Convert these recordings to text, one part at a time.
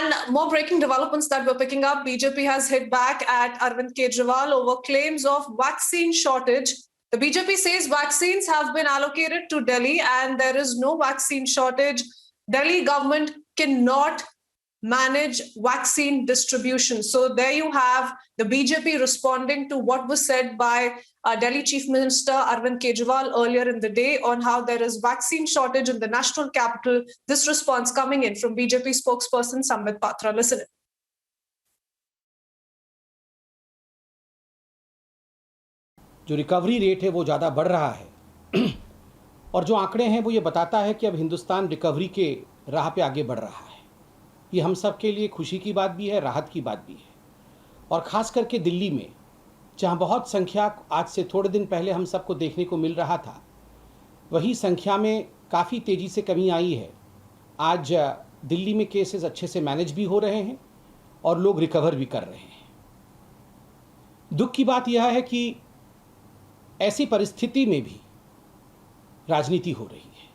And more breaking developments that we're picking up. BJP has hit back at Arvind Kejriwal over claims of vaccine shortage. The BJP says vaccines have been allocated to Delhi and there is no vaccine shortage. Delhi government cannot manage vaccine distribution. So there you have the BJP responding to what was said by Delhi Chief Minister Arvind Kejriwal earlier in the day on how there is vaccine shortage in the national capital. This response coming in from BJP spokesperson Sambit Patra. Listen. जो recovery rate है वो ज़्यादा बढ़ रहा है और जो आंकड़े हैं वो ये बताता है कि अब हिंदुस्तान रिकवरी के राह पे आगे बढ़ रहा है। ये हम सब के लिए खुशी की बात भी है, राहत की बात भी है। और ख़ास करके दिल्ली में जहाँ बहुत संख्या आज से थोड़े दिन पहले हम सबको देखने को मिल रहा था, वही संख्या में काफ़ी तेज़ी से कमी आई है। आज दिल्ली में केसेस अच्छे से मैनेज भी हो रहे हैं और लोग रिकवर भी कर रहे हैं। दुख की बात यह है कि ऐसी परिस्थिति में भी राजनीति हो रही है।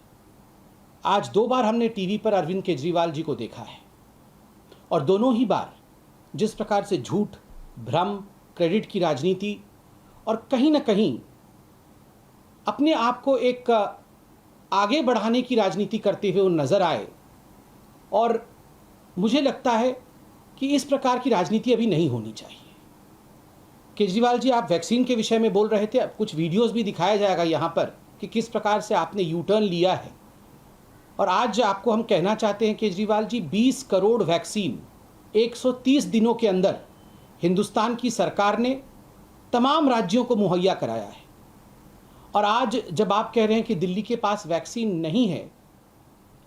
आज 2 बार हमने टीवी पर अरविंद केजरीवाल जी को देखा है और दोनों ही बार जिस प्रकार से झूठ, भ्रम, क्रेडिट की राजनीति और कहीं ना कहीं अपने आप को एक आगे बढ़ाने की राजनीति करते हुए वो नज़र आए। और मुझे लगता है कि इस प्रकार की राजनीति अभी नहीं होनी चाहिए। केजरीवाल जी, आप वैक्सीन के विषय में बोल रहे थे, अब कुछ वीडियोस भी दिखाया जाएगा यहाँ पर कि किस प्रकार से आपने यू टर्न लिया है। और आज आपको हम कहना चाहते हैं केजरीवाल जी, 20 करोड़ वैक्सीन 130 दिनों के अंदर हिंदुस्तान की सरकार ने तमाम राज्यों को मुहैया कराया है। और आज जब आप कह रहे हैं कि दिल्ली के पास वैक्सीन नहीं है,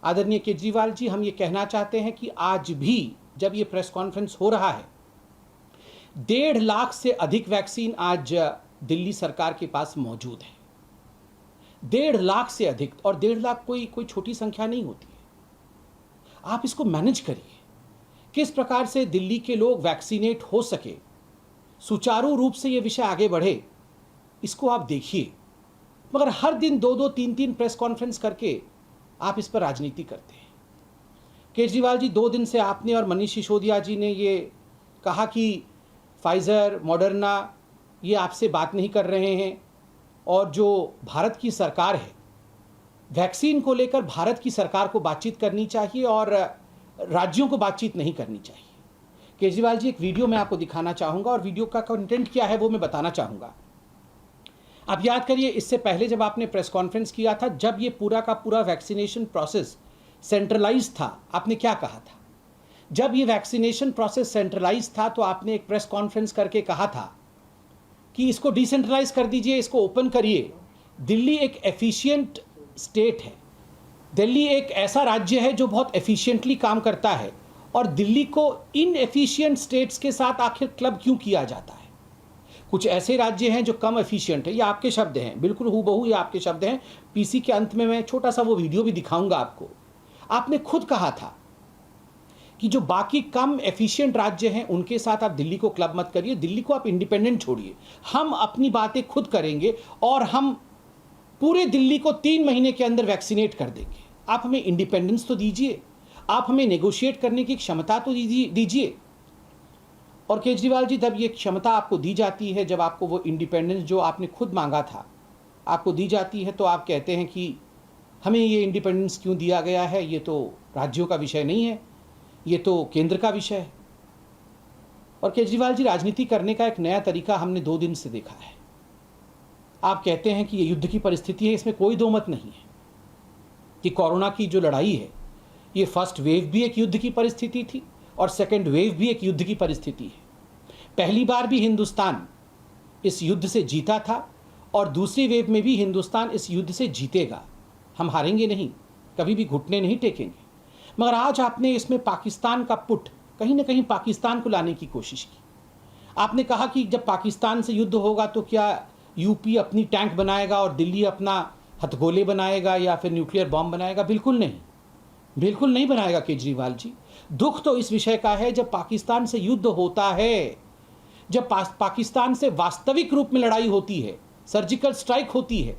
आदरणीय केजरीवाल जी, हम ये कहना चाहते हैं कि आज भी जब ये प्रेस कॉन्फ्रेंस हो रहा है, 1.5 लाख से अधिक वैक्सीन आज दिल्ली सरकार के पास मौजूद है। 1.5 लाख से अधिक, और 1.5 लाख कोई छोटी संख्या नहीं होती है। आप इसको मैनेज करिए, किस प्रकार से दिल्ली के लोग वैक्सीनेट हो सके, सुचारू रूप से ये विषय आगे बढ़े, इसको आप देखिए। मगर हर दिन 2-2, 3-3 प्रेस कॉन्फ्रेंस करके आप इस पर राजनीति करते हैं। केजरीवाल जी, 2 दिन से आपने और मनीष सिसोदिया जी ने ये कहा कि फाइज़र, मॉडर्ना ये आपसे बात नहीं कर रहे हैं और जो भारत की सरकार है, वैक्सीन को लेकर भारत की सरकार को बातचीत करनी चाहिए और राज्यों को बातचीत नहीं करनी चाहिए। केजरीवाल जी, एक वीडियो मैं आपको दिखाना चाहूँगा और वीडियो का कंटेंट क्या है वो मैं बताना चाहूँगा। आप याद करिए, इससे पहले जब आपने प्रेस कॉन्फ्रेंस किया था, जब ये पूरा का पूरा वैक्सीनेशन प्रोसेस सेंट्रलाइज था, आपने क्या कहा था? जब ये वैक्सीनेशन प्रोसेस सेंट्रलाइज था तो आपने एक प्रेस कॉन्फ्रेंस करके कहा था कि इसको डिसेंट्रलाइज कर दीजिए, इसको ओपन करिए। दिल्ली एक एफिशिएंट स्टेट है, दिल्ली एक ऐसा राज्य है जो बहुत एफिशिएंटली काम करता है, और दिल्ली को इन एफिशिएंट स्टेट्स के साथ आखिर क्लब क्यों किया जाता है? कुछ ऐसे राज्य हैं जो कम एफिशिएंट है, ये आपके शब्द हैं, बिल्कुल हूबहू ये आपके शब्द हैं। पीसी के अंत में मैं छोटा सा वो वीडियो भी दिखाऊंगा आपको। आपने खुद कहा था कि जो बाकी कम एफिशिएंट राज्य हैं उनके साथ आप दिल्ली को क्लब मत करिए, दिल्ली को आप इंडिपेंडेंट छोड़िए, हम अपनी बातें खुद करेंगे और हम पूरे दिल्ली को 3 महीने के अंदर वैक्सीनेट कर देंगे। आप हमें इंडिपेंडेंस तो दीजिए, आप हमें नेगोशिएट करने की क्षमता तो दीजिए। और केजरीवाल जी, जब ये क्षमता आपको दी जाती है, जब आपको वो इंडिपेंडेंस जो आपने खुद मांगा था आपको दी जाती है, तो आप कहते हैं कि हमें ये इंडिपेंडेंस क्यों दिया गया है, ये तो राज्यों का विषय नहीं है, ये तो केंद्र का विषय है। और केजरीवाल जी, राजनीति करने का एक नया तरीका हमने 2 दिन से देखा है। आप कहते हैं कि ये युद्ध की परिस्थिति है, इसमें कोई दो मत नहीं है कि कोरोना की जो लड़ाई है, ये फर्स्ट वेव भी एक युद्ध की परिस्थिति थी और सेकेंड वेव भी एक युद्ध की परिस्थिति है। पहली बार भी हिंदुस्तान इस युद्ध से जीता था और दूसरी वेव में भी हिंदुस्तान इस युद्ध से जीतेगा। हम हारेंगे नहीं, कभी भी घुटने नहीं टेकेंगे। मगर आज आपने इसमें पाकिस्तान का पुट, कहीं ना कहीं पाकिस्तान को लाने की कोशिश की। आपने कहा कि जब पाकिस्तान से युद्ध होगा तो क्या यूपी अपनी टैंक बनाएगा और दिल्ली अपना हथगोले बनाएगा या फिर न्यूक्लियर बॉम्ब बनाएगा? बिल्कुल नहीं, बिल्कुल नहीं बनाएगा केजरीवाल जी। दुख तो इस विषय का है जब पाकिस्तान से युद्ध होता है, जब पाकिस्तान से वास्तविक रूप में लड़ाई होती है, सर्जिकल स्ट्राइक होती है,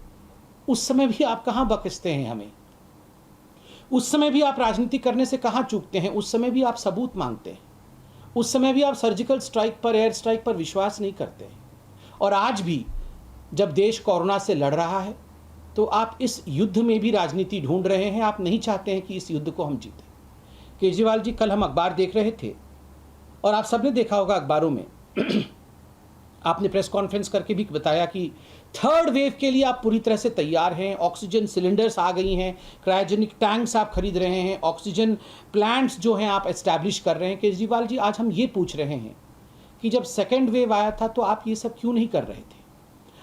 उस समय भी आप कहाँ बख्शते हैं हमें। उस समय भी आप राजनीति करने से कहाँ चूकते हैं? उस समय भी आप सबूत मांगते हैं, उस समय भी आप सर्जिकल स्ट्राइक पर, एयर स्ट्राइक पर विश्वास नहीं करते हैं। और आज भी जब देश कोरोना से लड़ रहा है तो आप इस युद्ध में भी राजनीति ढूंढ रहे हैं। आप नहीं चाहते हैं कि इस युद्ध को हम जीतें। केजरीवाल जी, कल हम अखबार देख रहे थे और आप सबने देखा होगा अखबारों में आपने प्रेस कॉन्फ्रेंस करके भी बताया कि थर्ड वेव के लिए आप पूरी तरह से तैयार हैं। ऑक्सीजन सिलेंडर्स आ गई हैं, क्रायोजेनिक टैंक्स आप खरीद रहे हैं, ऑक्सीजन प्लांट्स जो हैं आप एस्टैब्लिश कर रहे हैं। केजरीवाल जी, आज हम ये पूछ रहे हैं कि जब सेकेंड वेव आया था तो आप ये सब क्यों नहीं कर रहे थे?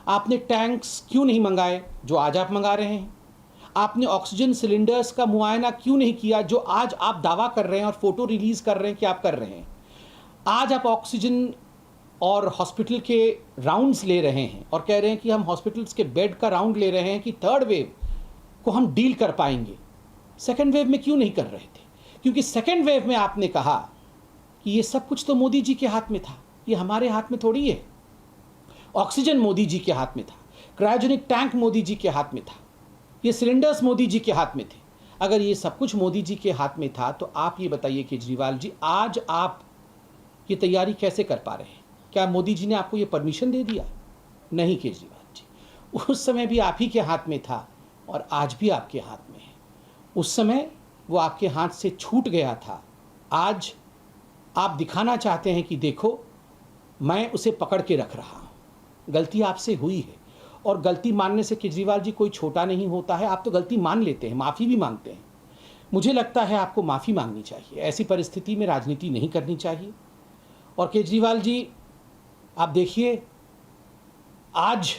आपने टैंक्स क्यों नहीं मंगाए जो आज आप मंगा रहे हैं? आपने ऑक्सीजन सिलेंडर्स का मुआयना क्यों नहीं किया जो आज आप दावा कर रहे हैं और फोटो रिलीज कर रहे हैं कि आप कर रहे हैं? आज आप ऑक्सीजन और हॉस्पिटल के राउंड्स ले रहे हैं और कह रहे हैं कि हम हॉस्पिटल्स के बेड का राउंड ले रहे हैं कि थर्ड वेव को हम डील कर पाएंगे। सेकेंड वेव में क्यों नहीं कर रहे थे? क्योंकि सेकेंड वेव में आपने कहा कि ये सब कुछ तो मोदी जी के हाथ में था, ये हमारे हाथ में थोड़ी है। ऑक्सीजन मोदी जी के हाथ में था, क्रायोजेनिक टैंक मोदी जी के हाथ में था, ये सिलेंडर्स मोदी जी के हाथ में थे। अगर ये सब कुछ मोदी जी के हाथ में था तो आप ये बताइए केजरीवाल जी, आज आप ये तैयारी कैसे कर पा रहे हैं? क्या मोदी जी ने आपको ये परमिशन दे दिया? नहीं केजरीवाल जी, उस समय भी आप ही के हाथ में था और आज भी आपके हाथ में है। उस समय वो आपके हाथ से छूट गया था, आज आप दिखाना चाहते हैं कि देखो मैं उसे पकड़ के रख रहा हूँ। गलती आपसे हुई है और गलती मानने से केजरीवाल जी कोई छोटा नहीं होता है। आप तो गलती मान लेते हैं, माफ़ी भी मांगते हैं। मुझे लगता है आपको माफ़ी मांगनी चाहिए। ऐसी परिस्थिति में राजनीति नहीं करनी चाहिए। और केजरीवाल जी, आप देखिए, आज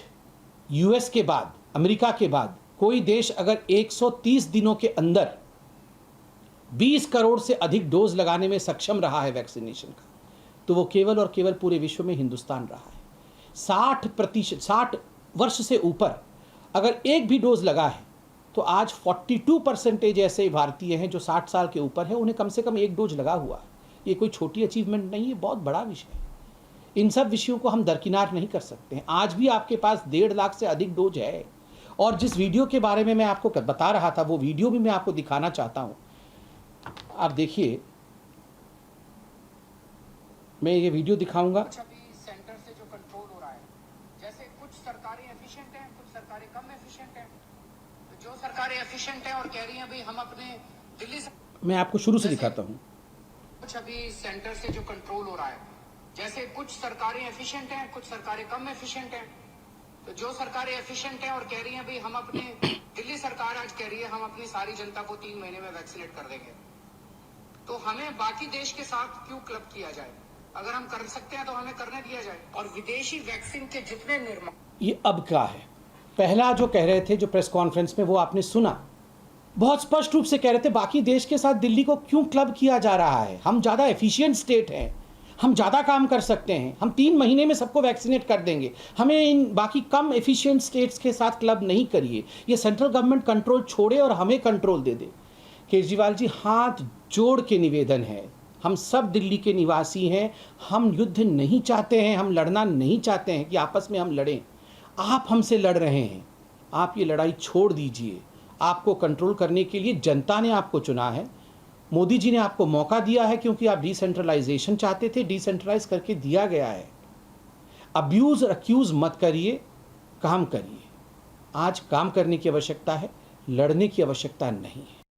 यूएस के बाद, अमेरिका के बाद कोई देश अगर 130 दिनों के अंदर 20 करोड़ से अधिक डोज लगाने में सक्षम रहा है वैक्सीनेशन का, तो वो केवल और केवल पूरे विश्व में हिंदुस्तान रहा है। 60 वर्ष से ऊपर अगर एक भी डोज लगा है तो आज 42% ऐसे भारतीय हैं जो 60 साल के ऊपर है, उन्हें कम से कम एक डोज लगा हुआ है। ये कोई छोटी अचीवमेंट नहीं है, बहुत बड़ा विषय है। इन सब विषयों को हम दरकिनार नहीं कर सकते हैं। आज भी आपके पास 1.5 लाख से अधिक डोज है। और जिस वीडियो के बारे में मैं आपको बता रहा था, वो वीडियो भी मैं आपको दिखाना चाहता हूं। आप देखिए, मैं ये वीडियो दिखाऊंगा। सेंटर से जो कंट्रोल हो रहा है, जैसे कुछ सरकारें एफिशिएंट हैं, कुछ सरकारें कम एफिशिएंट हैं। तो जो सरकारें एफिशिएंट हैं और कह रही हैं भाई हम अपने दिल्ली से, मैं आपको शुरू से दिखाता हूं। कुछ अभी सेंटर से जो कंट्रोल हो रहा है, जैसे कुछ सरकारें एफिशिएंट हैं, कुछ सरकारें कम एफिशिएंट हैं। तो जो सरकारें एफिशिएंट हैं और कह रही हैं भाई हम अपने, दिल्ली सरकार आज कह रही है हम अपनी सारी जनता को 3 महीने में वैक्सीनेट कर देंगे। तो हमें बाकी देश के साथ क्यों क्लब किया जाए? अगर हम कर सकते हैं तो हमें करने दिया जाए। और विदेशी वैक्सीन के जितने निर्माण, ये अब क्या है? पहला जो कह रहे थे, जो प्रेस कॉन्फ्रेंस में, वो आपने सुना, बहुत स्पष्ट रूप से कह रहे थे बाकी देश के साथ दिल्ली को क्यों क्लब किया जा रहा है। हम ज़्यादा एफिशिएंट स्टेट हैं, हम ज़्यादा काम कर सकते हैं, हम 3 महीने में सबको वैक्सीनेट कर देंगे, हमें इन बाकी कम एफिशिएंट स्टेट्स के साथ क्लब नहीं करिए। ये सेंट्रल गवर्नमेंट कंट्रोल छोड़े और हमें कंट्रोल दे दे। केजरीवाल जी, हाथ जोड़ के निवेदन है, हम सब दिल्ली के निवासी हैं, हम युद्ध नहीं चाहते हैं, हम लड़ना नहीं चाहते हैं कि आपस में हम लड़ें। आप हमसे लड़ रहे हैं, आप ये लड़ाई छोड़ दीजिए। आपको कंट्रोल करने के लिए जनता ने आपको चुना है, मोदी जी ने आपको मौका दिया है क्योंकि आप डिसेंट्रलाइजेशन चाहते थे, डिसेंट्रलाइज करके दिया गया है। अब्यूज़ और अक्यूज़ मत करिए, काम करिए। आज काम करने की आवश्यकता है, लड़ने की आवश्यकता नहीं है।